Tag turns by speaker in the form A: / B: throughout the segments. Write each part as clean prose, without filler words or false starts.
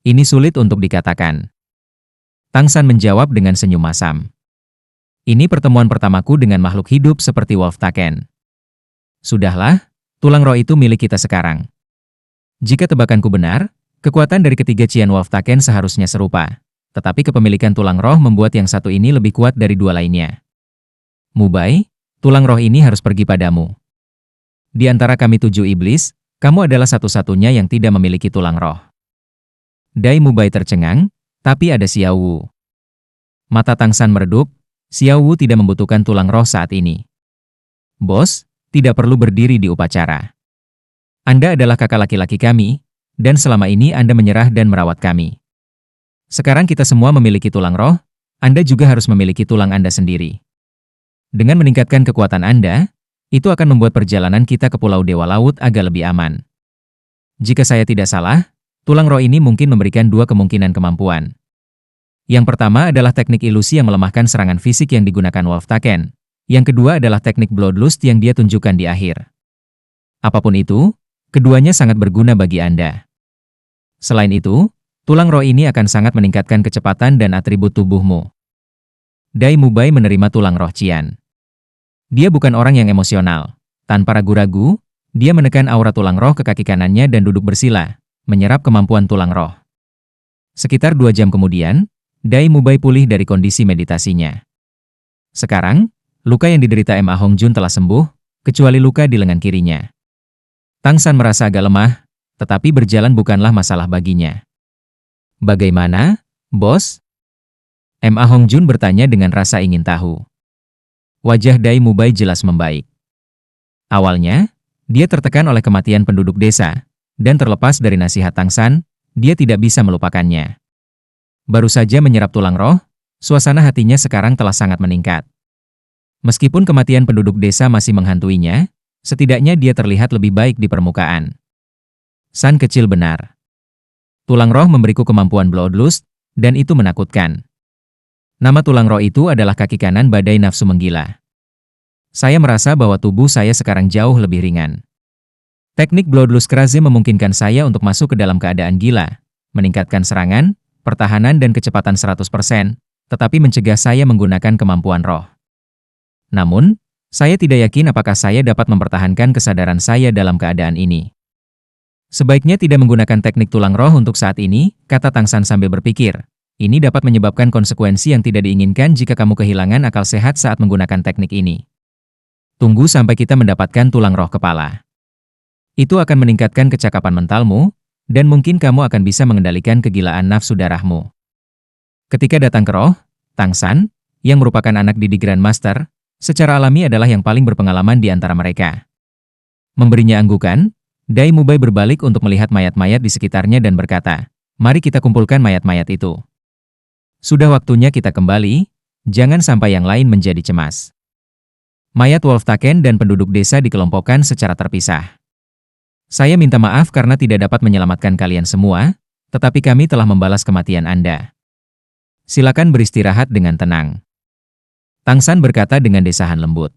A: Ini sulit untuk dikatakan. Tang San menjawab dengan senyum masam. Ini pertemuan pertamaku dengan makhluk hidup seperti Wolf Taken. Sudahlah, tulang roh itu milik kita sekarang. Jika tebakanku benar, kekuatan dari ketiga Qian Wolf Taken seharusnya serupa. Tetapi kepemilikan tulang roh membuat yang satu ini lebih kuat dari dua lainnya. Mubai, tulang roh ini harus pergi padamu. Di antara kami 7 iblis, kamu adalah satu-satunya yang tidak memiliki tulang roh. Dai Mubai tercengang, tapi ada Xiao Wu. Mata Tang San meredup, Xiao Wu tidak membutuhkan tulang roh saat ini. Bos, tidak perlu berdiri di upacara. Anda adalah kakak laki-laki kami, dan selama ini Anda menyerah dan merawat kami. Sekarang kita semua memiliki tulang roh, Anda juga harus memiliki tulang Anda sendiri. Dengan meningkatkan kekuatan Anda, itu akan membuat perjalanan kita ke Pulau Dewa Laut agak lebih aman. Jika saya tidak salah, tulang roh ini mungkin memberikan dua kemungkinan kemampuan. Yang pertama adalah teknik ilusi yang melemahkan serangan fisik yang digunakan Wolf Taken. Yang kedua adalah teknik Bloodlust yang dia tunjukkan di akhir. Apapun itu, keduanya sangat berguna bagi Anda. Selain itu, tulang roh ini akan sangat meningkatkan kecepatan dan atribut tubuhmu. Dai Mubai menerima tulang roh Qian. Dia bukan orang yang emosional. Tanpa ragu-ragu, dia menekan aura tulang roh ke kaki kanannya dan duduk bersila, menyerap kemampuan tulang roh. Sekitar 2 jam kemudian, Dai Mubai pulih dari kondisi meditasinya. Sekarang, luka yang diderita Ma Hongjun telah sembuh, kecuali luka di lengan kirinya. Tang San merasa agak lemah, tetapi berjalan bukanlah masalah baginya. Bagaimana, bos? Ma Hongjun bertanya dengan rasa ingin tahu. Wajah Dai Mubai jelas membaik. Awalnya, dia tertekan oleh kematian penduduk desa, dan terlepas dari nasihat Tang San, dia tidak bisa melupakannya. Baru saja menyerap tulang roh, suasana hatinya sekarang telah sangat meningkat. Meskipun kematian penduduk desa masih menghantuinya, setidaknya dia terlihat lebih baik di permukaan. San kecil benar. Tulang roh memberiku kemampuan Bloodlust, dan itu menakutkan. Nama tulang roh itu adalah kaki kanan badai nafsu menggila. Saya merasa bahwa tubuh saya sekarang jauh lebih ringan. Teknik Bloodlust Craze memungkinkan saya untuk masuk ke dalam keadaan gila, meningkatkan serangan, pertahanan dan kecepatan 100%, tetapi mencegah saya menggunakan kemampuan roh. Namun, saya tidak yakin apakah saya dapat mempertahankan kesadaran saya dalam keadaan ini. Sebaiknya tidak menggunakan teknik tulang roh untuk saat ini, kata Tang San sambil berpikir. Ini dapat menyebabkan konsekuensi yang tidak diinginkan jika kamu kehilangan akal sehat saat menggunakan teknik ini. Tunggu sampai kita mendapatkan tulang roh kepala. Itu akan meningkatkan kecakapan mentalmu, dan mungkin kamu akan bisa mengendalikan kegilaan nafsu darahmu. Ketika datang ke roh, Tang San, yang merupakan anak didik Grandmaster, secara alami adalah yang paling berpengalaman di antara mereka. Memberinya anggukan, Dai Mubai berbalik untuk melihat mayat-mayat di sekitarnya dan berkata, "Mari kita kumpulkan mayat-mayat itu. Sudah waktunya kita kembali, jangan sampai yang lain menjadi cemas." Mayat Wolf Taken dan penduduk desa dikelompokkan secara terpisah. Saya minta maaf karena tidak dapat menyelamatkan kalian semua, tetapi kami telah membalas kematian Anda. Silakan beristirahat dengan tenang. Tang San berkata dengan desahan lembut.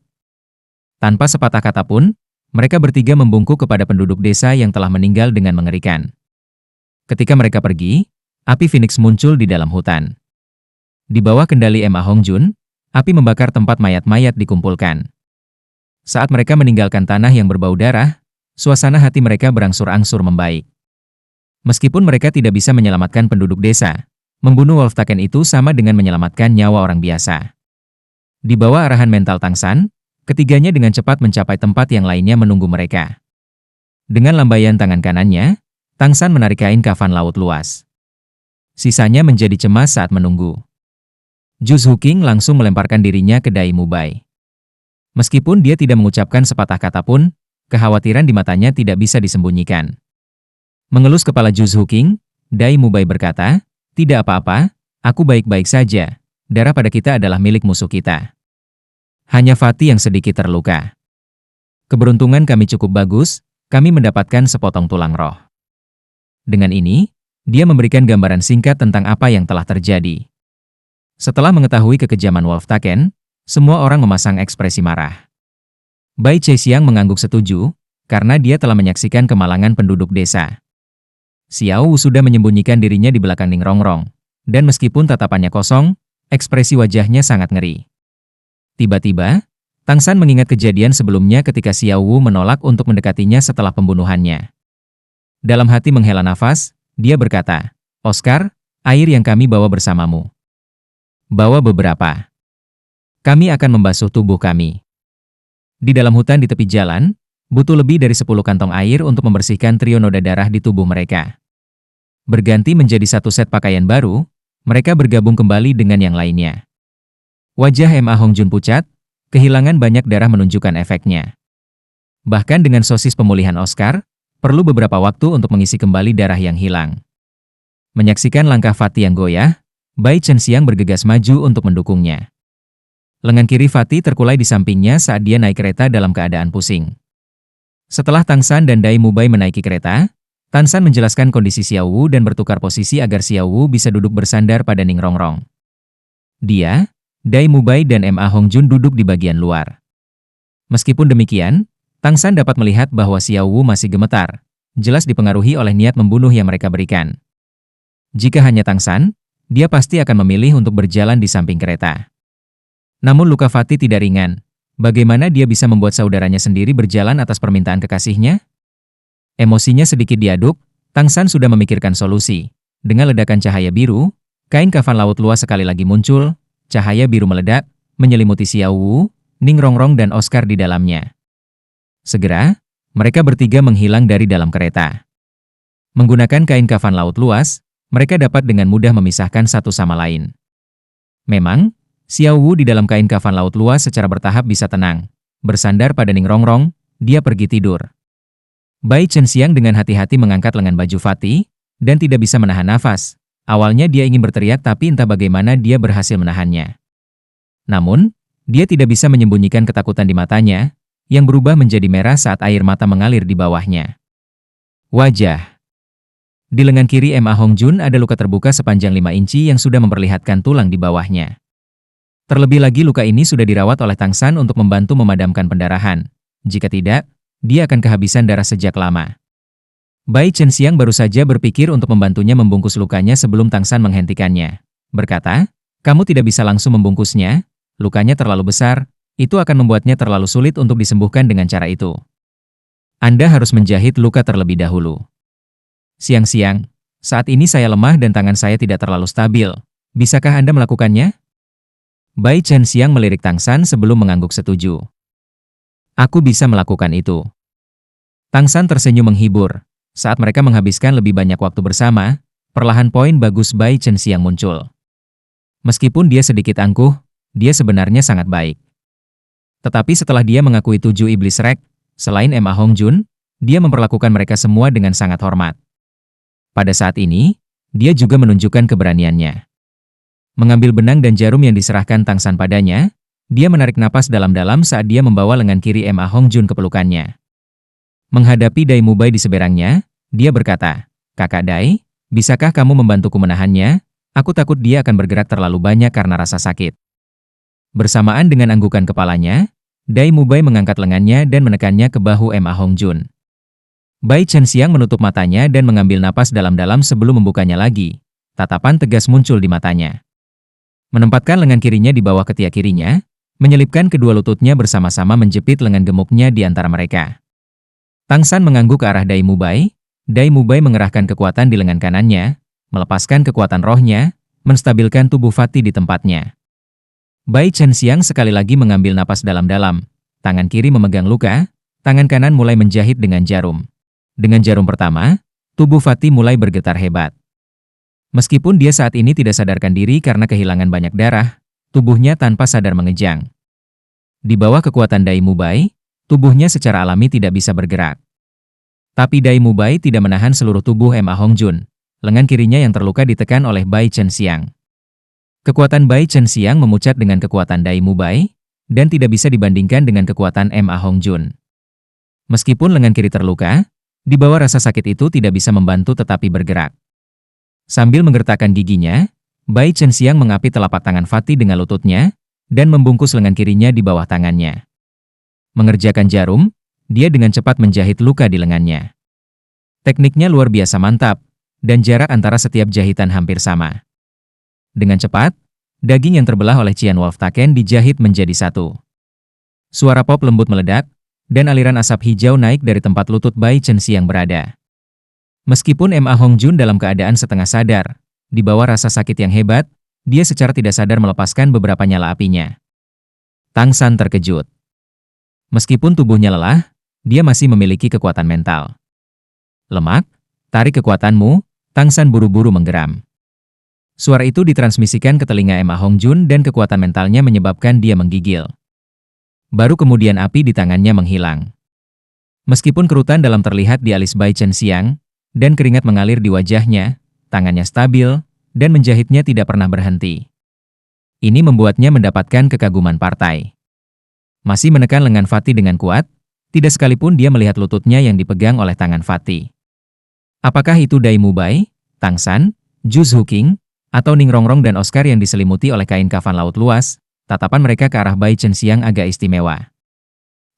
A: Tanpa sepatah kata pun, mereka bertiga membungkuk kepada penduduk desa yang telah meninggal dengan mengerikan. Ketika mereka pergi, api Phoenix muncul di dalam hutan. Di bawah kendali Ma Hongjun, api membakar tempat mayat-mayat dikumpulkan. Saat mereka meninggalkan tanah yang berbau darah, suasana hati mereka berangsur-angsur membaik. Meskipun mereka tidak bisa menyelamatkan penduduk desa, membunuh Wolf Taken itu sama dengan menyelamatkan nyawa orang biasa. Di bawah arahan mental Tang San, ketiganya dengan cepat mencapai tempat yang lainnya menunggu mereka. Dengan lambaian tangan kanannya, Tang San menarik kain kafan laut luas. Sisanya menjadi cemas saat menunggu. Zhu Zuqing langsung melemparkan dirinya ke Dai Mubai. Meskipun dia tidak mengucapkan sepatah kata pun, kekhawatiran di matanya tidak bisa disembunyikan. Mengelus kepala Zhu Zuqing, Dai Mubai berkata, "Tidak apa-apa, aku baik-baik saja. Darah pada kita adalah milik musuh kita. Hanya Fatih yang sedikit terluka. Keberuntungan kami cukup bagus, kami mendapatkan sepotong tulang roh." Dengan ini, dia memberikan gambaran singkat tentang apa yang telah terjadi. Setelah mengetahui kekejaman Wolf Taken, semua orang memasang ekspresi marah. Bai Chaixiang mengangguk setuju, karena dia telah menyaksikan kemalangan penduduk desa. Xiao Wu sudah menyembunyikan dirinya di belakang Ning Rongrong. Dan meskipun tatapannya kosong, ekspresi wajahnya sangat ngeri. Tiba-tiba, Tang San mengingat kejadian sebelumnya ketika Xiao Wu menolak untuk mendekatinya setelah pembunuhannya. Dalam hati menghela nafas, dia berkata, "Oscar, air yang kami bawa bersamamu. Bawa beberapa. Kami akan membasuh tubuh kami." Di dalam hutan di tepi jalan, butuh lebih dari 10 kantong air untuk membersihkan trio noda darah di tubuh mereka. Berganti menjadi satu set pakaian baru, mereka bergabung kembali dengan yang lainnya. Wajah Ma Hongjun pucat, kehilangan banyak darah menunjukkan efeknya. Bahkan dengan sosis pemulihan Oscar, perlu beberapa waktu untuk mengisi kembali darah yang hilang. Menyaksikan langkah Fatih yang goyah, Bai Chenxiang bergegas maju untuk mendukungnya. Lengan kiri Fatih terkulai di sampingnya saat dia naik kereta dalam keadaan pusing. Setelah Tang San dan Dai Mubai menaiki kereta, Tang San menjelaskan kondisi Xiao Wu dan bertukar posisi agar Xiao Wu bisa duduk bersandar pada Ning Rongrong. Dia, Dai Mubai dan Ma Hongjun duduk di bagian luar. Meskipun demikian, Tang San dapat melihat bahwa Xiao Wu masih gemetar, jelas dipengaruhi oleh niat membunuh yang mereka berikan. Jika hanya Tang San, dia pasti akan memilih untuk berjalan di samping kereta. Namun luka Fatih tidak ringan. Bagaimana dia bisa membuat saudaranya sendiri berjalan atas permintaan kekasihnya? Emosinya sedikit diaduk, Tang San sudah memikirkan solusi. Dengan ledakan cahaya biru, kain kafan laut luas sekali lagi muncul, cahaya biru meledak, menyelimuti Xiao Wu, Ning Rongrong dan Oscar di dalamnya. Segera, mereka bertiga menghilang dari dalam kereta. Menggunakan kain kafan laut luas, mereka dapat dengan mudah memisahkan satu sama lain. Memang, Xiao Wu di dalam kain kafan laut luas secara bertahap bisa tenang. Bersandar pada Ning Rongrong, dia pergi tidur. Bai Chenxiang dengan hati-hati mengangkat lengan baju Fatih, dan tidak bisa menahan nafas. Awalnya dia ingin berteriak tapi entah bagaimana dia berhasil menahannya. Namun, dia tidak bisa menyembunyikan ketakutan di matanya, yang berubah menjadi merah saat air mata mengalir di bawahnya. Wajah. Di lengan kiri Ma Hongjun ada luka terbuka sepanjang 5 inci yang sudah memperlihatkan tulang di bawahnya. Terlebih lagi luka ini sudah dirawat oleh Tang San untuk membantu memadamkan pendarahan. Jika tidak, dia akan kehabisan darah sejak lama. Bai Chenxiang baru saja berpikir untuk membantunya membungkus lukanya sebelum Tang San menghentikannya. Berkata, "Kamu tidak bisa langsung membungkusnya, lukanya terlalu besar. Itu akan membuatnya terlalu sulit untuk disembuhkan dengan cara itu. Anda harus menjahit luka terlebih dahulu." "Siang-siang, saat ini saya lemah dan tangan saya tidak terlalu stabil. Bisakah Anda melakukannya?" Bai Chenxiang melirik Tang San sebelum mengangguk setuju. "Aku bisa melakukan itu." Tang San tersenyum menghibur. Saat mereka menghabiskan lebih banyak waktu bersama, perlahan poin bagus Bai Chenxiang muncul. Meskipun dia sedikit angkuh, dia sebenarnya sangat baik. Tetapi setelah dia mengakui 7 iblis Rek, selain Ma Hongjun, dia memperlakukan mereka semua dengan sangat hormat. Pada saat ini, dia juga menunjukkan keberaniannya. Mengambil benang dan jarum yang diserahkan Tang San padanya, dia menarik napas dalam-dalam saat dia membawa lengan kiri Ma Hongjun ke pelukannya. Menghadapi Dai Mubai di seberangnya, dia berkata, "Kakak Dai, bisakah kamu membantuku menahannya? Aku takut dia akan bergerak terlalu banyak karena rasa sakit." Bersamaan dengan anggukan kepalanya, Dai Mubai mengangkat lengannya dan menekannya ke bahu Ma Hongjun. Bai Chenxiang menutup matanya dan mengambil napas dalam-dalam sebelum membukanya lagi. Tatapan tegas muncul di matanya. Menempatkan lengan kirinya di bawah ketiak kirinya, menyelipkan kedua lututnya bersama-sama menjepit lengan gemuknya di antara mereka. Tang San mengangguk ke arah Dai Mubai. Dai Mubai mengerahkan kekuatan di lengan kanannya, melepaskan kekuatan rohnya, menstabilkan tubuh Fatih di tempatnya. Bai Chenxiang sekali lagi mengambil napas dalam-dalam. Tangan kiri memegang luka, tangan kanan mulai menjahit dengan jarum. Dengan jarum pertama, tubuh Fatih mulai bergetar hebat. Meskipun dia saat ini tidak sadarkan diri karena kehilangan banyak darah, tubuhnya tanpa sadar mengejang. Di bawah kekuatan Dai Mubai, tubuhnya secara alami tidak bisa bergerak. Tapi Dai Mubai tidak menahan seluruh tubuh Ma Hongjun. Lengan kirinya yang terluka ditekan oleh Bai Chenxiang. Kekuatan Bai Chenxiang memucat dengan kekuatan Dai Mubai, dan tidak bisa dibandingkan dengan kekuatan Ma Hongjun. Meskipun lengan kiri terluka, di bawah rasa sakit itu tidak bisa membantu tetapi bergerak. Sambil menggertakkan giginya, Bai Chenxiang mengapit telapak tangan Fatih dengan lututnya, dan membungkus lengan kirinya di bawah tangannya. Mengerjakan jarum, dia dengan cepat menjahit luka di lengannya. Tekniknya luar biasa mantap, dan jarak antara setiap jahitan hampir sama. Dengan cepat, daging yang terbelah oleh Qian Wolftaken dijahit menjadi satu. Suara pop lembut meledak, dan aliran asap hijau naik dari tempat lutut Bai Chenxiang berada. Meskipun Ma Hongjun dalam keadaan setengah sadar, di bawah rasa sakit yang hebat, dia secara tidak sadar melepaskan beberapa nyala apinya. Tang San terkejut. Meskipun tubuhnya lelah, dia masih memiliki kekuatan mental. Lemak, tarik kekuatanmu, Tang San buru-buru menggeram. Suara itu ditransmisikan ke telinga Ma Hongjun dan kekuatan mentalnya menyebabkan dia menggigil. Baru kemudian api di tangannya menghilang. Meskipun kerutan dalam terlihat di alis Bai Chenxiang, dan keringat mengalir di wajahnya, tangannya stabil, dan menjahitnya tidak pernah berhenti. Ini membuatnya mendapatkan kekaguman partai. Masih menekan lengan Fatih dengan kuat, tidak sekalipun dia melihat lututnya yang dipegang oleh tangan Fatih. Apakah itu Dai Mubai, Tang San, Zhu Zuqing, atau Ning Rongrong dan Oscar yang diselimuti oleh kain kafan laut luas? Tatapan mereka ke arah Bai Chenxiang agak istimewa.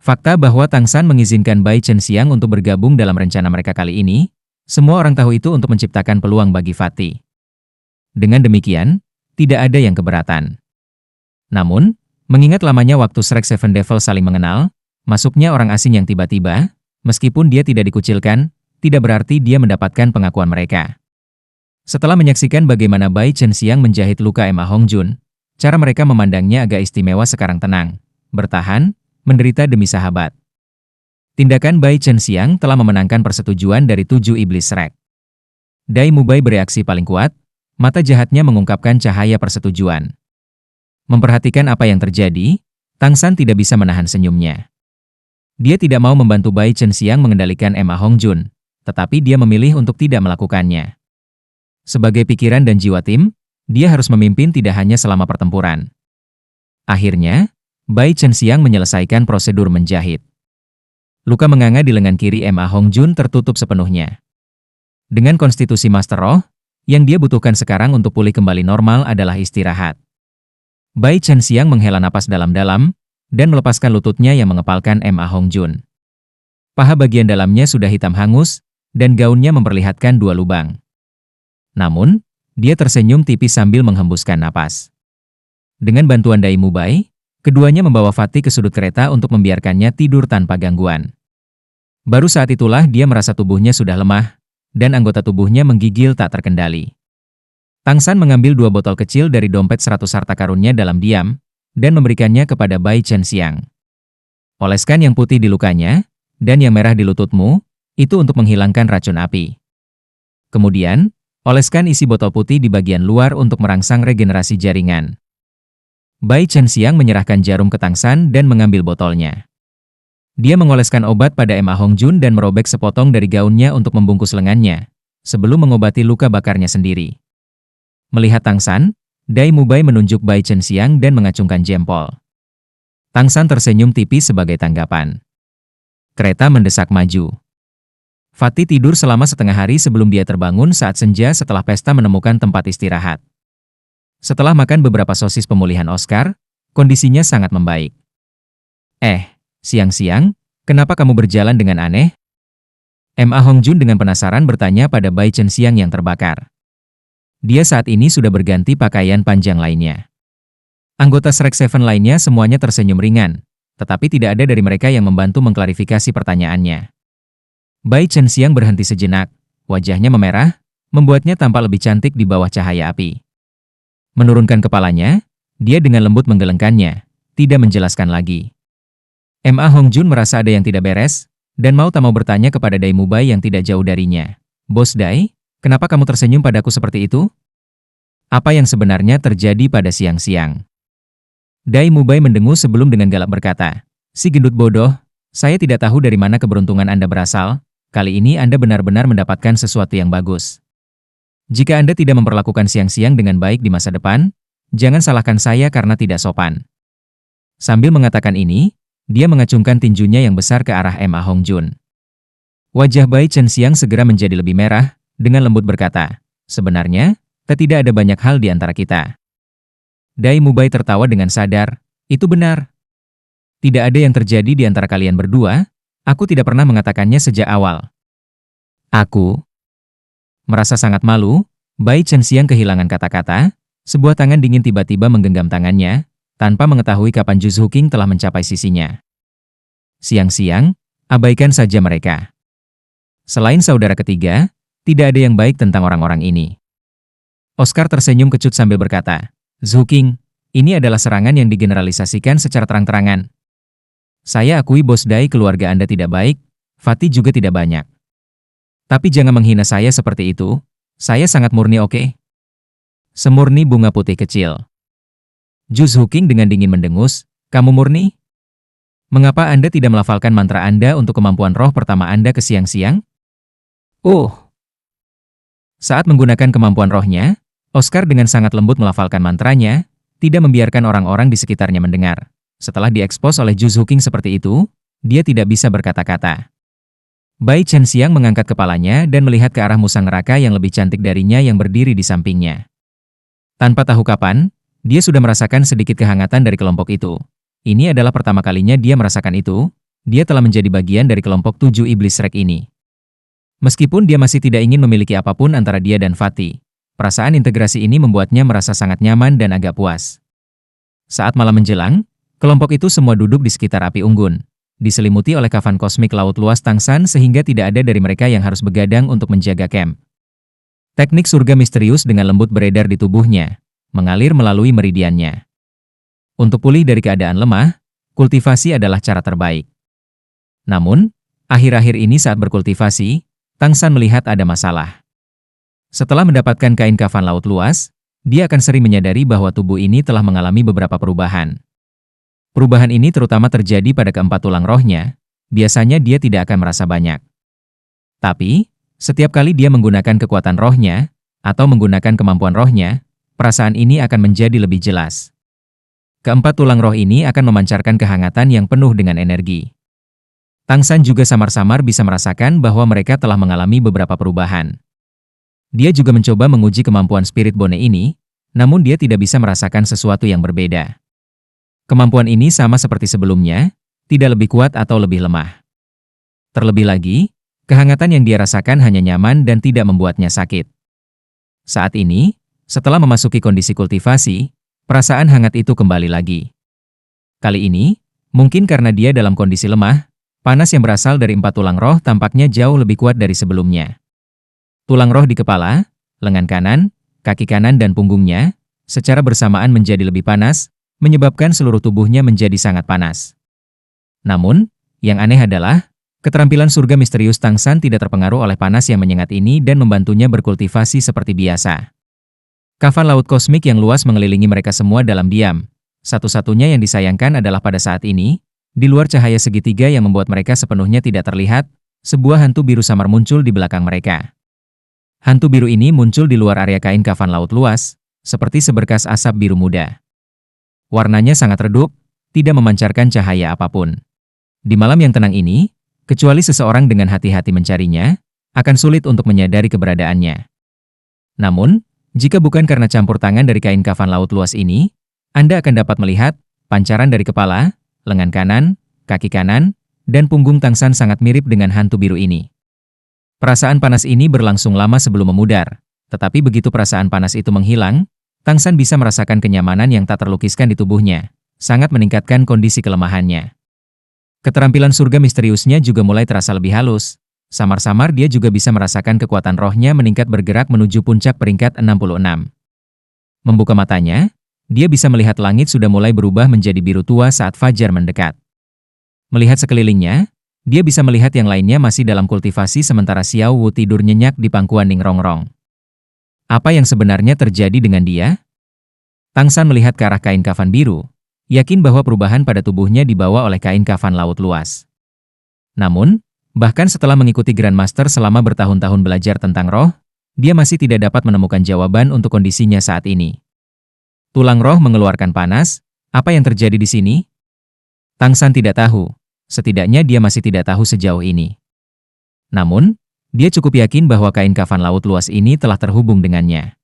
A: Fakta bahwa Tang San mengizinkan Bai Chenxiang untuk bergabung dalam rencana mereka kali ini, semua orang tahu itu untuk menciptakan peluang bagi Fatih. Dengan demikian, tidak ada yang keberatan. Namun, mengingat lamanya waktu Shrek Seven Devil saling mengenal, masuknya orang asing yang tiba-tiba, meskipun dia tidak dikucilkan, tidak berarti dia mendapatkan pengakuan mereka. Setelah menyaksikan bagaimana Bai Chenxiang menjahit luka Ma Hongjun, cara mereka memandangnya agak istimewa sekarang tenang, bertahan, menderita demi sahabat. Tindakan Bai Chenxiang telah memenangkan persetujuan dari 7 iblis Shrek. Dai Mubai bereaksi paling kuat, mata jahatnya mengungkapkan cahaya persetujuan. Memperhatikan apa yang terjadi, Tang San tidak bisa menahan senyumnya. Dia tidak mau membantu Bai Chenxiang mengendalikan Ma Hongjun, tetapi dia memilih untuk tidak melakukannya. Sebagai pikiran dan jiwa tim, dia harus memimpin tidak hanya selama pertempuran. Akhirnya, Bai Chenxiang menyelesaikan prosedur menjahit. Luka menganga di lengan kiri Ma Hongjun tertutup sepenuhnya. Dengan konstitusi Master Roh, yang dia butuhkan sekarang untuk pulih kembali normal adalah istirahat. Bai Chenxiang menghela napas dalam-dalam, dan melepaskan lututnya yang mengepalkan Ma Hongjun. Paha bagian dalamnya sudah hitam hangus, dan gaunnya memperlihatkan 2 lubang. Namun, dia tersenyum tipis sambil menghembuskan napas. Dengan bantuan Dai Mubai, keduanya membawa Fatih ke sudut kereta untuk membiarkannya tidur tanpa gangguan. Baru saat itulah dia merasa tubuhnya sudah lemah, dan anggota tubuhnya menggigil tak terkendali. Tang San mengambil 2 botol kecil dari dompet 100 harta karunnya dalam diam, dan memberikannya kepada Bai Chenxiang. Oleskan yang putih di lukanya, dan yang merah di lututmu, itu untuk menghilangkan racun api. Kemudian, oleskan isi botol putih di bagian luar untuk merangsang regenerasi jaringan. Bai Chenxiang menyerahkan jarum ke Tang San dan mengambil botolnya. Dia mengoleskan obat pada Ma Hongjun dan merobek sepotong dari gaunnya untuk membungkus lengannya, sebelum mengobati luka bakarnya sendiri. Melihat Tang San, Dai Mubai menunjuk Bai Chenxiang dan mengacungkan jempol. Tang San tersenyum tipis sebagai tanggapan. Kereta mendesak maju. Fatih tidur selama setengah hari sebelum dia terbangun saat senja setelah pesta menemukan tempat istirahat. Setelah makan beberapa sosis pemulihan Oscar, kondisinya sangat membaik. Siang-siang, kenapa kamu berjalan dengan aneh? Ma Hongjun dengan penasaran bertanya pada Bai Chenxiang yang terbakar. Dia saat ini sudah berganti pakaian panjang lainnya. Anggota Shrek Seven lainnya semuanya tersenyum ringan, tetapi tidak ada dari mereka yang membantu mengklarifikasi pertanyaannya. Bai Chenxiang berhenti sejenak, wajahnya memerah, membuatnya tampak lebih cantik di bawah cahaya api. Menurunkan kepalanya, dia dengan lembut menggelengkannya, tidak menjelaskan lagi. Ma Hongjun merasa ada yang tidak beres, dan mau tak mau bertanya kepada Dai Mubai yang tidak jauh darinya. Bos Dai, kenapa kamu tersenyum padaku seperti itu? Apa yang sebenarnya terjadi pada siang-siang? Dai Mubai mendengus sebelum dengan galak berkata, si gendut bodoh, saya tidak tahu dari mana keberuntungan Anda berasal, kali ini Anda benar-benar mendapatkan sesuatu yang bagus. Jika Anda tidak memperlakukan siang-siang dengan baik di masa depan, jangan salahkan saya karena tidak sopan. Sambil mengatakan ini, dia mengacungkan tinjunya yang besar ke arah Ma Hongjun. Wajah Bai Chenxiang segera menjadi lebih merah, dengan lembut berkata, sebenarnya, tidak ada banyak hal di antara kita. Dai Mubai tertawa dengan sadar, itu benar. Tidak ada yang terjadi di antara kalian berdua, aku tidak pernah mengatakannya sejak awal. Aku Merasa sangat malu, Bai Chenxiang kehilangan kata-kata, sebuah tangan dingin tiba-tiba menggenggam tangannya, tanpa mengetahui kapan Zhu Zuqing telah mencapai sisinya. Siang-siang, abaikan saja mereka. Selain saudara ketiga, tidak ada yang baik tentang orang-orang ini. Oscar tersenyum kecut sambil berkata, Zhu Zuqing, ini adalah serangan yang digeneralisasikan secara terang-terangan. Saya akui bos Dai keluarga Anda tidak baik, Fatih juga tidak banyak. Tapi jangan menghina saya seperti itu, saya sangat murni oke? Semurni bunga putih kecil. Zhu Zuqing dengan dingin mendengus, kamu murni? Mengapa Anda tidak melafalkan mantra Anda untuk kemampuan roh pertama Anda ke siang-siang? Saat menggunakan kemampuan rohnya, Oscar dengan sangat lembut melafalkan mantranya, tidak membiarkan orang-orang di sekitarnya mendengar. Setelah diekspos oleh Zhu Zuqing seperti itu, dia tidak bisa berkata-kata. Bai Chenxiang mengangkat kepalanya dan melihat ke arah musang neraka yang lebih cantik darinya yang berdiri di sampingnya. Tanpa tahu kapan, dia sudah merasakan sedikit kehangatan dari kelompok itu. Ini adalah pertama kalinya dia merasakan itu, dia telah menjadi bagian dari kelompok 7 iblis Shrek ini. Meskipun dia masih tidak ingin memiliki apapun antara dia dan Fatih, perasaan integrasi ini membuatnya merasa sangat nyaman dan agak puas. Saat malam menjelang, kelompok itu semua duduk di sekitar api unggun, diselimuti oleh kafan kosmik laut luas Tangshan sehingga tidak ada dari mereka yang harus begadang untuk menjaga camp. Teknik surga misterius dengan lembut beredar di tubuhnya, mengalir melalui meridiannya. Untuk pulih dari keadaan lemah, kultivasi adalah cara terbaik. Namun, akhir-akhir ini saat berkultivasi, Tangshan melihat ada masalah. Setelah mendapatkan kain kafan laut luas, dia akan sering menyadari bahwa tubuh ini telah mengalami beberapa perubahan. Perubahan ini terutama terjadi pada keempat tulang rohnya, biasanya dia tidak akan merasa banyak. Tapi, setiap kali dia menggunakan kekuatan rohnya, atau menggunakan kemampuan rohnya, perasaan ini akan menjadi lebih jelas. Keempat tulang roh ini akan memancarkan kehangatan yang penuh dengan energi. Tangshan juga samar-samar bisa merasakan bahwa mereka telah mengalami beberapa perubahan. Dia juga mencoba menguji kemampuan spirit bone ini, namun dia tidak bisa merasakan sesuatu yang berbeda. Kemampuan ini sama seperti sebelumnya, tidak lebih kuat atau lebih lemah. Terlebih lagi, kehangatan yang dia rasakan hanya nyaman dan tidak membuatnya sakit. Saat ini, setelah memasuki kondisi kultivasi, perasaan hangat itu kembali lagi. Kali ini, mungkin karena dia dalam kondisi lemah, panas yang berasal dari empat tulang roh tampaknya jauh lebih kuat dari sebelumnya. Tulang roh di kepala, lengan kanan, kaki kanan dan punggungnya, secara bersamaan menjadi lebih panas, menyebabkan seluruh tubuhnya menjadi sangat panas. Namun, yang aneh adalah, keterampilan surga misterius Tangshan tidak terpengaruh oleh panas yang menyengat ini dan membantunya berkultivasi seperti biasa. Kafan laut kosmik yang luas mengelilingi mereka semua dalam diam. Satu-satunya yang disayangkan adalah pada saat ini, di luar cahaya segitiga yang membuat mereka sepenuhnya tidak terlihat, sebuah hantu biru samar muncul di belakang mereka. Hantu biru ini muncul di luar area kain kafan laut luas, seperti seberkas asap biru muda. Warnanya sangat redup, tidak memancarkan cahaya apapun. Di malam yang tenang ini, kecuali seseorang dengan hati-hati mencarinya, akan sulit untuk menyadari keberadaannya. Namun, jika bukan karena campur tangan dari kain kafan laut luas ini, Anda akan dapat melihat pancaran dari kepala, lengan kanan, kaki kanan, dan punggung Tangshan sangat mirip dengan hantu biru ini. Perasaan panas ini berlangsung lama sebelum memudar, tetapi begitu perasaan panas itu menghilang, Tangshan bisa merasakan kenyamanan yang tak terlukiskan di tubuhnya, sangat meningkatkan kondisi kelemahannya. Keterampilan surga misteriusnya juga mulai terasa lebih halus. Samar-samar dia juga bisa merasakan kekuatan rohnya meningkat bergerak menuju puncak peringkat 66. Membuka matanya, dia bisa melihat langit sudah mulai berubah menjadi biru tua saat fajar mendekat. Melihat sekelilingnya, dia bisa melihat yang lainnya masih dalam kultivasi sementara Xiao Wu tidur nyenyak di pangkuan Ning Rongrong. Apa yang sebenarnya terjadi dengan dia? Tangshan melihat ke arah kain kafan biru, yakin bahwa perubahan pada tubuhnya dibawa oleh kain kafan laut luas. Namun, bahkan setelah mengikuti Grandmaster selama bertahun-tahun belajar tentang roh, dia masih tidak dapat menemukan jawaban untuk kondisinya saat ini. Tulang roh mengeluarkan panas, apa yang terjadi di sini? Tangshan tidak tahu, setidaknya dia masih tidak tahu sejauh ini. Namun, dia cukup yakin bahwa kain kafan laut luas ini telah terhubung dengannya.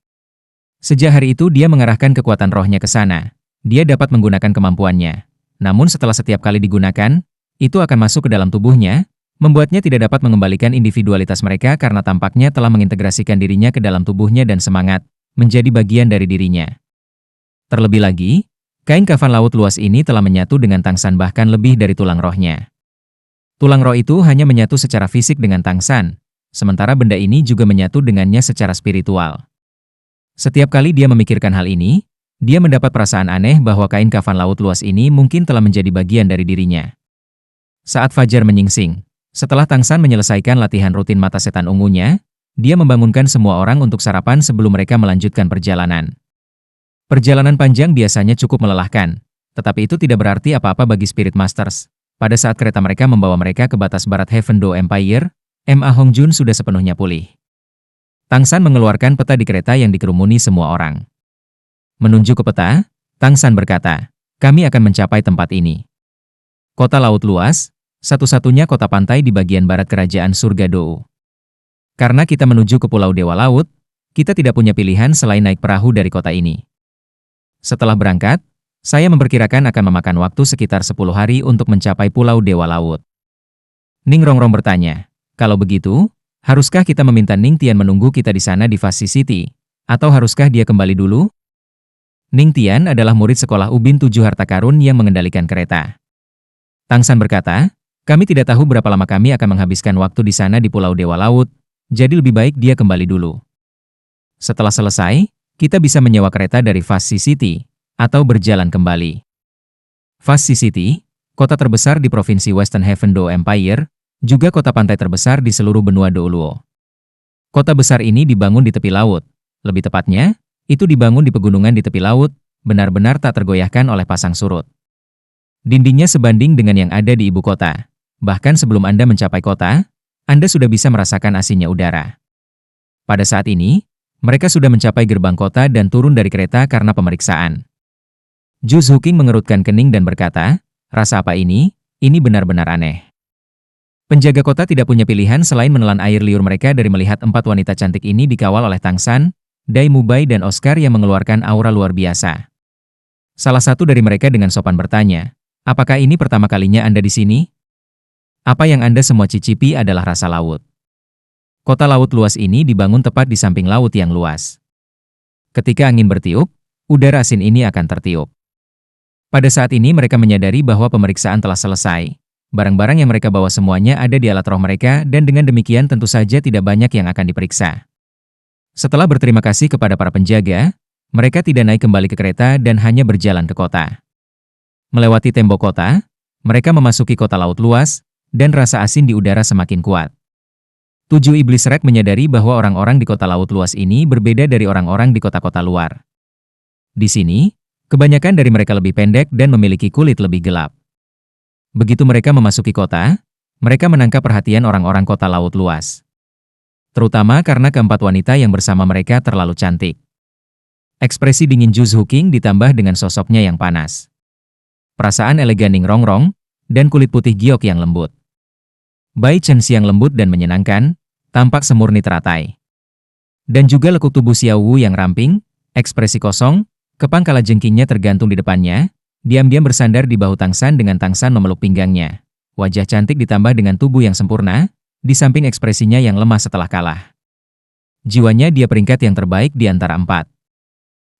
A: Sejak hari itu dia mengarahkan kekuatan rohnya ke sana, dia dapat menggunakan kemampuannya. Namun setelah setiap kali digunakan, itu akan masuk ke dalam tubuhnya, membuatnya tidak dapat mengembalikan individualitas mereka karena tampaknya telah mengintegrasikan dirinya ke dalam tubuhnya dan semangat, menjadi bagian dari dirinya. Terlebih lagi, kain kafan laut luas ini telah menyatu dengan Tangsan bahkan lebih dari tulang rohnya. Tulang roh itu hanya menyatu secara fisik dengan Tangsan, sementara benda ini juga menyatu dengannya secara spiritual. Setiap kali dia memikirkan hal ini, dia mendapat perasaan aneh bahwa kain kafan laut luas ini mungkin telah menjadi bagian dari dirinya. Saat fajar menyingsing, setelah Tangsan menyelesaikan latihan rutin mata setan ungunya, dia membangunkan semua orang untuk sarapan sebelum mereka melanjutkan perjalanan. Perjalanan panjang biasanya cukup melelahkan, tetapi itu tidak berarti apa-apa bagi Spirit Masters. Pada saat kereta mereka membawa mereka ke batas barat Heaven Do Empire, Ma Hongjun sudah sepenuhnya pulih. Tangsan mengeluarkan peta di kereta yang dikerumuni semua orang. Menunjuk ke peta, Tangsan berkata, "Kami akan mencapai tempat ini. Kota laut luas, satu-satunya kota pantai di bagian barat kerajaan surga Dou. Karena kita menuju ke Pulau Dewa Laut, kita tidak punya pilihan selain naik perahu dari kota ini. Setelah berangkat, saya memperkirakan akan memakan waktu sekitar 10 hari untuk mencapai Pulau Dewa Laut." Ning Rongrong bertanya, "Kalau begitu, haruskah kita meminta Ning Tian menunggu kita di sana di Fast City? Atau haruskah dia kembali dulu?" Ning Tian adalah murid sekolah Ubin 7 Harta Karun yang mengendalikan kereta. Tangsan berkata, "Kami tidak tahu berapa lama kami akan menghabiskan waktu di sana di Pulau Dewa Laut, jadi lebih baik dia kembali dulu. Setelah selesai, kita bisa menyewa kereta dari Fast City, atau berjalan kembali." Fast City, kota terbesar di provinsi Western Heaven Do Empire, juga kota pantai terbesar di seluruh benua Douluo. Kota besar ini dibangun di tepi laut. Lebih tepatnya, itu dibangun di pegunungan di tepi laut, benar-benar tak tergoyahkan oleh pasang surut. Dindingnya sebanding dengan yang ada di ibu kota. Bahkan sebelum Anda mencapai kota, Anda sudah bisa merasakan asinnya udara. Pada saat ini, mereka sudah mencapai gerbang kota dan turun dari kereta karena pemeriksaan. Ju Zhuqing mengerutkan kening dan berkata, "Rasa apa ini? Ini benar-benar aneh." Penjaga kota tidak punya pilihan selain menelan air liur mereka dari melihat 4 wanita cantik ini dikawal oleh Tangsan, Dai Mubai dan Oscar yang mengeluarkan aura luar biasa. Salah satu dari mereka dengan sopan bertanya, "Apakah ini pertama kalinya Anda di sini? Apa yang Anda semua cicipi adalah rasa laut." Kota laut luas ini dibangun tepat di samping laut yang luas. Ketika angin bertiup, udara asin ini akan tertiup. Pada saat ini mereka menyadari bahwa pemeriksaan telah selesai. Barang-barang yang mereka bawa semuanya ada di alat roh mereka dan dengan demikian tentu saja tidak banyak yang akan diperiksa. Setelah berterima kasih kepada para penjaga, mereka tidak naik kembali ke kereta dan hanya berjalan ke kota. Melewati tembok kota, mereka memasuki kota laut luas, dan rasa asin di udara semakin kuat. 7 iblis Rek menyadari bahwa orang-orang di kota laut luas ini berbeda dari orang-orang di kota-kota luar. Di sini, kebanyakan dari mereka lebih pendek dan memiliki kulit lebih gelap. Begitu mereka memasuki kota, mereka menangkap perhatian orang-orang kota laut luas. Terutama karena keempat wanita yang bersama mereka terlalu cantik. Ekspresi dingin Ju Zhuqing ditambah dengan sosoknya yang panas. Perasaan elegan Ning Rongrong, dan kulit putih giok yang lembut. Bai Chen yang lembut dan menyenangkan, tampak semurni teratai. Dan juga lekuk tubuh Xiao Wu yang ramping, ekspresi kosong, kepang kalajengkingnya tergantung di depannya, diam-diam bersandar di bahu Tangsan dengan Tangsan memeluk pinggangnya. Wajah cantik ditambah dengan tubuh yang sempurna, di samping ekspresinya yang lemah setelah kalah. Jiwanya dia peringkat yang terbaik di antara 4.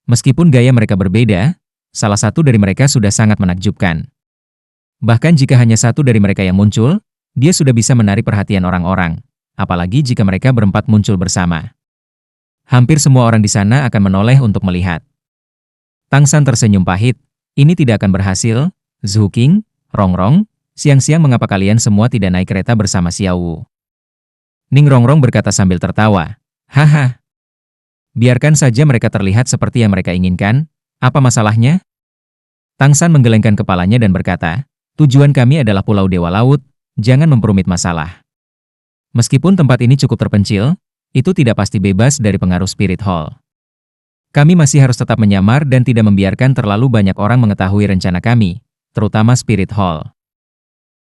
A: Meskipun gaya mereka berbeda, salah satu dari mereka sudah sangat menakjubkan. Bahkan jika hanya satu dari mereka yang muncul, dia sudah bisa menarik perhatian orang-orang, apalagi jika mereka berempat muncul bersama. Hampir semua orang di sana akan menoleh untuk melihat. Tangsan tersenyum pahit. "Ini tidak akan berhasil, Zhuqing, Rongrong, siang-siang mengapa kalian semua tidak naik kereta bersama Xiao Wu?" Ning Rongrong berkata sambil tertawa, "Haha. Biarkan saja mereka terlihat seperti yang mereka inginkan, apa masalahnya?" Tangsan menggelengkan kepalanya dan berkata, "Tujuan kami adalah Pulau Dewa Laut, jangan memperumit masalah. Meskipun tempat ini cukup terpencil, itu tidak pasti bebas dari pengaruh Spirit Hall. Kami masih harus tetap menyamar dan tidak membiarkan terlalu banyak orang mengetahui rencana kami, terutama Spirit Hall."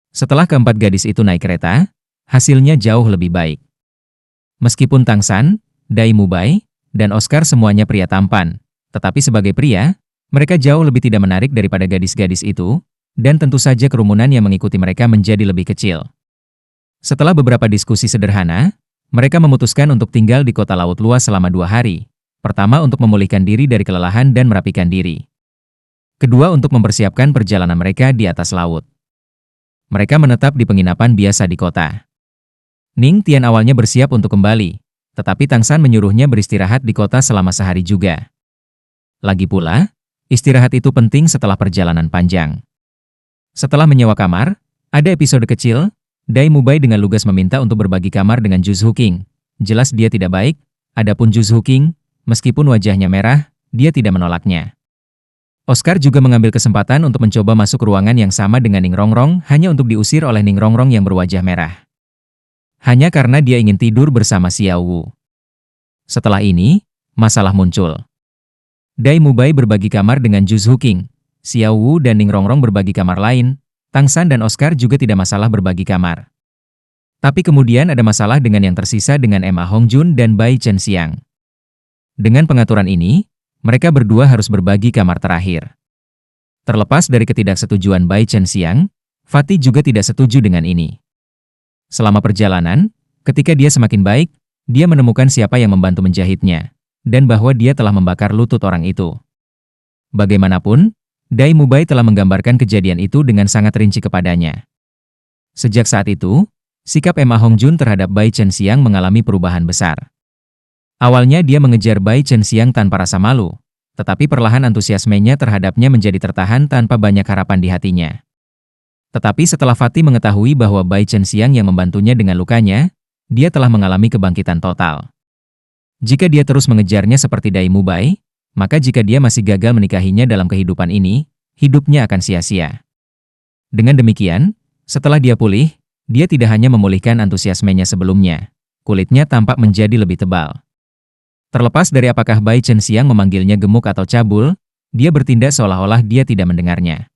A: Setelah keempat gadis itu naik kereta, hasilnya jauh lebih baik. Meskipun Tangsan, Dai Mubai, dan Oscar semuanya pria tampan, tetapi sebagai pria, mereka jauh lebih tidak menarik daripada gadis-gadis itu, dan tentu saja kerumunan yang mengikuti mereka menjadi lebih kecil. Setelah beberapa diskusi sederhana, mereka memutuskan untuk tinggal di kota laut luas selama 2 hari. Pertama untuk memulihkan diri dari kelelahan dan merapikan diri. Kedua untuk mempersiapkan perjalanan mereka di atas laut. Mereka menetap di penginapan biasa di kota. Ning Tian awalnya bersiap untuk kembali, tetapi Tang San menyuruhnya beristirahat di kota selama sehari juga. Lagi pula, istirahat itu penting setelah perjalanan panjang. Setelah menyewa kamar, ada episode kecil, Dai Mubai dengan lugas meminta untuk berbagi kamar dengan Ju King. Jelas dia tidak baik, adapun Ju King, meskipun wajahnya merah, dia tidak menolaknya. Oscar juga mengambil kesempatan untuk mencoba masuk ruangan yang sama dengan Ning Rongrong hanya untuk diusir oleh Ning Rongrong yang berwajah merah. Hanya karena dia ingin tidur bersama Xiao Wu. Setelah ini, masalah muncul. Dai Mubai berbagi kamar dengan Ju King. Xiao Wu dan Ning Rongrong berbagi kamar lain. Tang San dan Oscar juga tidak masalah berbagi kamar. Tapi kemudian ada masalah dengan yang tersisa dengan Emma Hongjun dan Bai Chen Xiang. Dengan pengaturan ini, mereka berdua harus berbagi kamar terakhir. Terlepas dari ketidaksetujuan Bai Chen Xiang, Fatih juga tidak setuju dengan ini. Selama perjalanan, ketika dia semakin baik, dia menemukan siapa yang membantu menjahitnya, dan bahwa dia telah membakar lutut orang itu. Bagaimanapun, Dai Mubai telah menggambarkan kejadian itu dengan sangat rinci kepadanya. Sejak saat itu, sikap Emma Hongjun terhadap Bai Chen Xiang mengalami perubahan besar. Awalnya dia mengejar Bai Chen Xiang tanpa rasa malu, tetapi perlahan antusiasmenya terhadapnya menjadi tertahan tanpa banyak harapan di hatinya. Tetapi setelah Fatih mengetahui bahwa Bai Chen Xiang yang membantunya dengan lukanya, dia telah mengalami kebangkitan total. Jika dia terus mengejarnya seperti Dai Mubai, maka jika dia masih gagal menikahinya dalam kehidupan ini, hidupnya akan sia-sia. Dengan demikian, setelah dia pulih, dia tidak hanya memulihkan antusiasmenya sebelumnya, kulitnya tampak menjadi lebih tebal. Terlepas dari apakah Bai Chen Xiang memanggilnya gemuk atau cabul, dia bertindak seolah-olah dia tidak mendengarnya.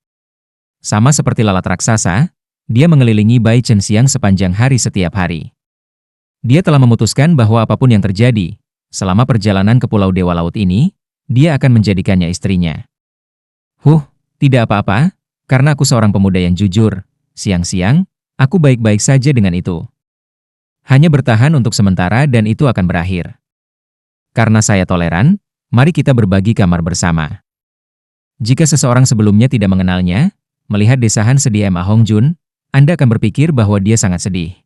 A: Sama seperti lalat raksasa, dia mengelilingi Bai Chen Xiang sepanjang hari setiap hari. Dia telah memutuskan bahwa apapun yang terjadi, selama perjalanan ke Pulau Dewa Laut ini, dia akan menjadikannya istrinya. Tidak apa-apa, karena aku seorang pemuda yang jujur. Siang-siang, aku baik-baik saja dengan itu. Hanya bertahan untuk sementara dan itu akan berakhir. Karena saya toleran, mari kita berbagi kamar bersama. Jika seseorang sebelumnya tidak mengenalnya, melihat desahan sedih Emma Hongjun, Anda akan berpikir bahwa dia sangat sedih.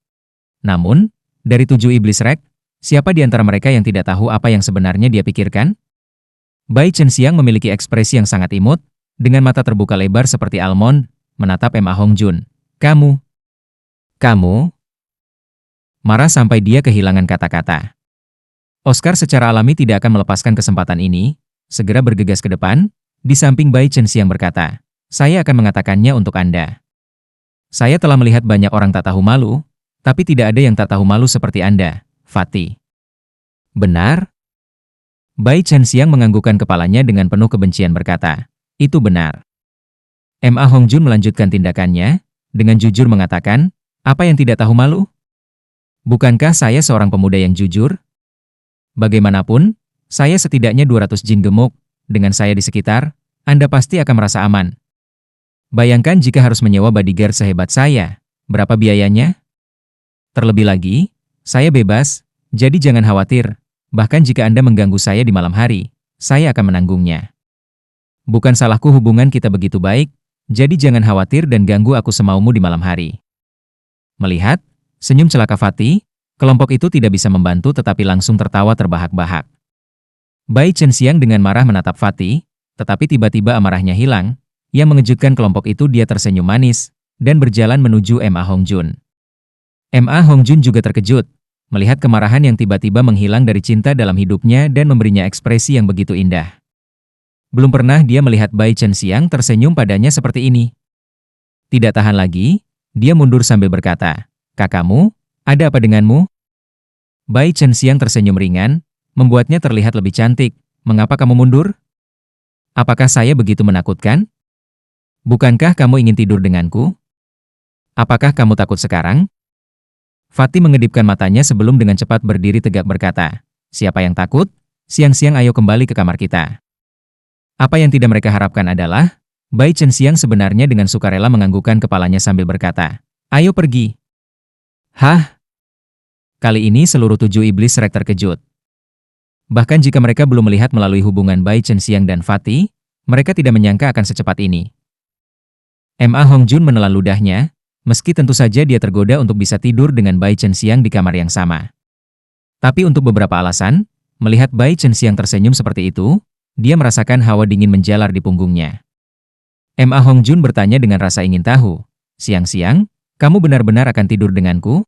A: Namun, dari 7 iblis Rek, siapa di antara mereka yang tidak tahu apa yang sebenarnya dia pikirkan? Bai Chen Xiang memiliki ekspresi yang sangat imut, dengan mata terbuka lebar seperti almond, menatap Emma Hongjun. Kamu? Marah sampai dia kehilangan kata-kata. Oscar secara alami tidak akan melepaskan kesempatan ini, segera bergegas ke depan, di samping Bai Chen Xiang berkata, saya akan mengatakannya untuk Anda. Saya telah melihat banyak orang tak tahu malu, tapi tidak ada yang tak tahu malu seperti Anda, Fatih. Benar? Bai Chen Xiang menganggukkan kepalanya dengan penuh kebencian berkata, itu benar. Emma Hongjun melanjutkan tindakannya, dengan jujur mengatakan, apa yang tidak tahu malu? Bukankah saya seorang pemuda yang jujur? Bagaimanapun, saya setidaknya 200 jin gemuk, dengan saya di sekitar, Anda pasti akan merasa aman. Bayangkan jika harus menyewa bodyguard sehebat saya, berapa biayanya? Terlebih lagi, saya bebas, jadi jangan khawatir. Bahkan jika Anda mengganggu saya di malam hari, saya akan menanggungnya. Bukan salahku hubungan kita begitu baik, jadi jangan khawatir dan ganggu aku semaumu di malam hari. Melihat senyum celaka Fatih, kelompok itu tidak bisa membantu tetapi langsung tertawa terbahak-bahak. Bai Chen Xiang dengan marah menatap Fatih, tetapi tiba-tiba amarahnya hilang, yang mengejutkan kelompok itu dia tersenyum manis, dan berjalan menuju Emma Hongjun. Emma Hongjun juga terkejut, melihat kemarahan yang tiba-tiba menghilang dari cinta dalam hidupnya dan memberinya ekspresi yang begitu indah. Belum pernah dia melihat Bai Chen Xiang tersenyum padanya seperti ini. Tidak tahan lagi, dia mundur sambil berkata, kakakmu, ada apa denganmu? Bai Chen Xiang tersenyum ringan, membuatnya terlihat lebih cantik. Mengapa kamu mundur? Apakah saya begitu menakutkan? Bukankah kamu ingin tidur denganku? Apakah kamu takut sekarang? Fatih mengedipkan matanya sebelum dengan cepat berdiri tegak berkata, siapa yang takut? Siang-siang ayo kembali ke kamar kita. Apa yang tidak mereka harapkan adalah, Bai Chen Xiang sebenarnya dengan sukarela menganggukkan kepalanya sambil berkata, ayo pergi. Hah? Kali ini seluruh 7 iblis Rek terkejut. Bahkan jika mereka belum melihat melalui hubungan Bai Chenxiang dan Fatih, mereka tidak menyangka akan secepat ini. Ma Hongjun menelan ludahnya, meski tentu saja dia tergoda untuk bisa tidur dengan Bai Chenxiang di kamar yang sama. Tapi untuk beberapa alasan, melihat Bai Chenxiang tersenyum seperti itu, dia merasakan hawa dingin menjalar di punggungnya. Ma Hongjun bertanya dengan rasa ingin tahu, "Siang-siang, kamu benar-benar akan tidur denganku?"